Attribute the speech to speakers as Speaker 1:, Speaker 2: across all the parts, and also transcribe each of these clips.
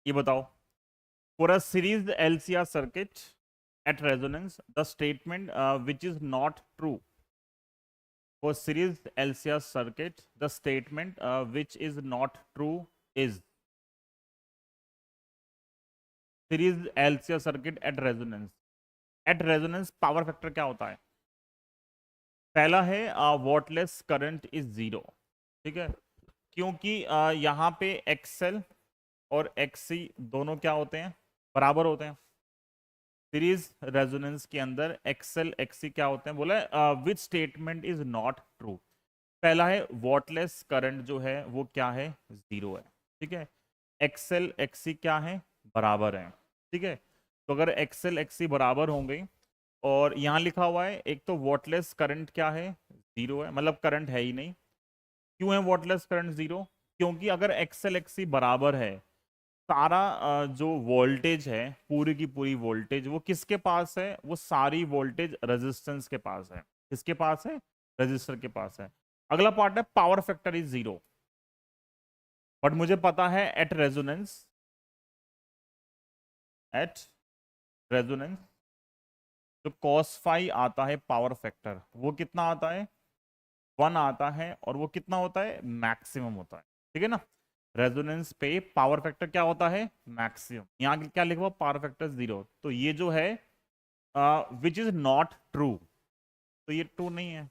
Speaker 1: ये बताओ, for a series LCR circuit at resonance the statement which is not true. For series LCR circuit the statement which is not true is. Series LCR circuit at resonance, at resonance power factor क्या होता है? पहला है wattless current is zero. ठीक है, क्योंकि यहाँ पे एक्सएल और एक्ससी दोनों क्या होते हैं? बराबर होते हैं। सीरीज रेजोनेंस के अंदर एक्सएल एक्ससी क्या होते हैं? बोला which statement is not true. पहला है वॉटलेस करंट जो है वो क्या है? जीरो है। ठीक है, एक्सएल एक्ससी क्या है? बराबर है। ठीक है, तो अगर एक्सएल एक्ससी बराबर होंगे और यहाँ लिखा हुआ है एक तो वॉटलेस करंट क्या है? जीरो है, मतलब करंट है ही नहीं। क्यों है वॉटलेस करंट जीरो? क्योंकि अगर एक्सएल एक्ससी बराबर है, सारा जो वोल्टेज है, पूरी की पूरी वोल्टेज वो किसके पास है? वो सारी वोल्टेज रेजिस्टेंस के पास है। किसके पास है? रेजिस्टर के पास है। अगला पार्ट है power factor is zero, but मुझे पता है एट रेजोनेंस जो कॉस फाई आता है पावर फैक्टर, वो कितना आता है? 1 आता है, और वो कितना होता है? मैक्सिमम होता है। ठीक है ना, रेजोनेंस पे पावर फैक्टर क्या होता है? मैक्सिमम। यहाँ क्या लिखा हुआ? Power factor zero. तो ये जो है विच इज नॉट ट्रू, तो ये ट्रू नहीं है।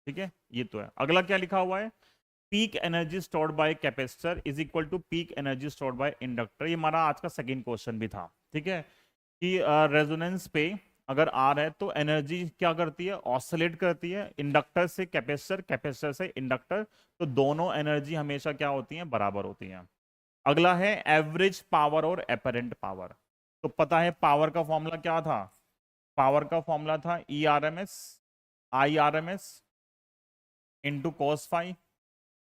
Speaker 1: ठीक है, ये तो है। अगला क्या लिखा हुआ है? Peak energy stored by capacitor is equal to peak energy stored by inductor. ये हमारा आज का सेकंड क्वेश्चन भी था। ठीक है, कि रेजोनेंस पे अगर आर है तो एनर्जी क्या करती है? ऑसिलेट करती है, इंडक्टर से कैपेसिटर, कैपेसिटर से इंडक्टर। तो दोनों एनर्जी हमेशा क्या होती है? बराबर होती है। अगला है एवरेज पावर और एपरेंट पावर। तो पता है पावर का फॉर्मूला क्या था? पावर का फॉर्मूला था E R M S I R M S into cos phi.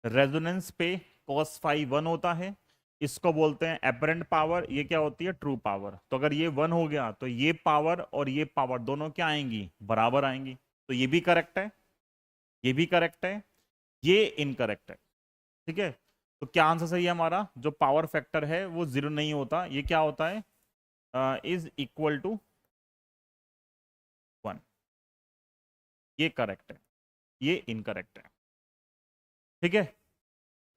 Speaker 1: Resonance पे कॉस फाई 1 होता है, इसको बोलते हैं एपरेंट पावर। ये क्या होती है? True power. तो अगर ये 1 हो गया तो ये पावर और ये पावर दोनों क्या आएंगी? बराबर आएंगी। तो ये भी करेक्ट है, ये भी करेक्ट है, ये इनकरेक्ट है। ठीक है, तो क्या आंसर सही है हमारा? जो पावर फैक्टर है वो जीरो नहीं होता, ये क्या होता है? Is equal to 1। ये करेक्ट है, ये इनकरेक्ट है। ठीक है,